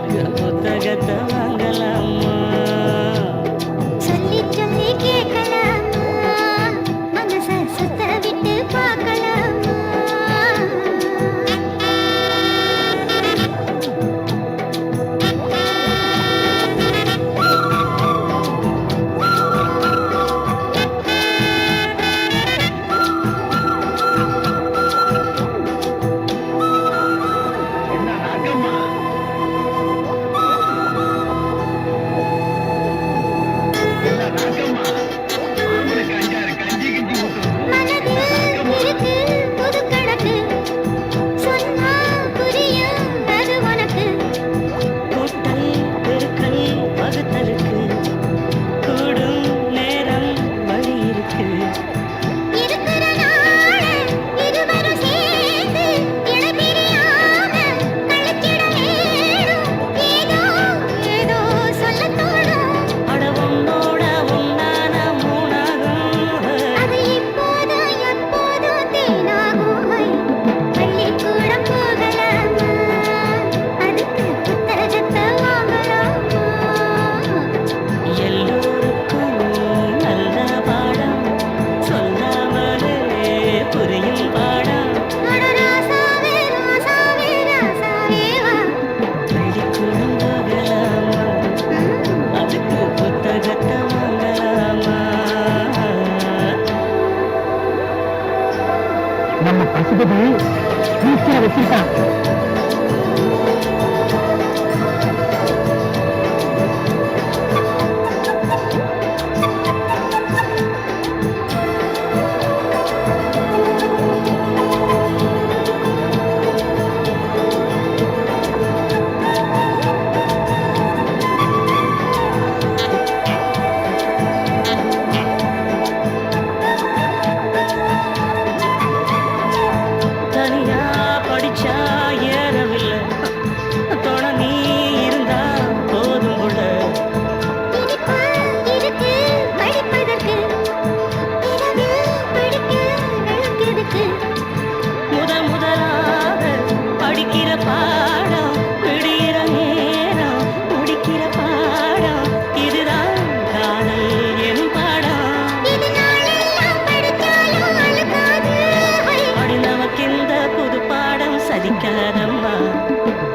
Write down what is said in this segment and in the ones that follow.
அதுக்கு புத்தகத்தை வாங்கலாமா? சொல்லி சொல்லி கேட்கலாமா? மனச சுத்த விட்டு பார்க்கலாமா? நம்ம பசுபதி ஈஸியா வச்சுட்டான்.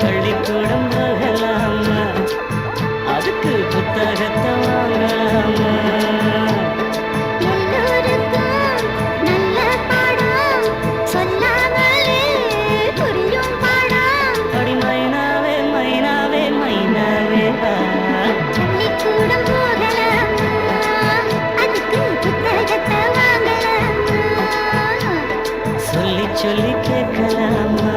பள்ளிக்கூடம் போகலாமா? அதுக்கு புத்தகத்தை வாங்கலாமா? அடி மைனாவே மைனாவே மைனாவே வா. சொல்லி சொல்லி கேட்கலாமா?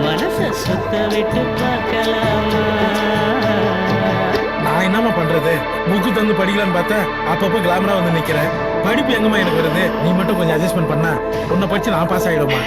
மனச சுத்த விட்டு பார்க்கலாமா? நான் என்னமா பண்றது? புக்கு தந்து படிக்கலான்னு பார்த்தா அப்பப்போ கிளாமரா வந்து நிக்கிறேன். படிப்பு எங்கம்மா எனக்கு வருது? நீ மட்டும் கொஞ்சம் அட்ஜஸ்ட்மெண்ட் பண்ணா உன்னை படிச்சு நான் பாஸ் ஆயிடுமா?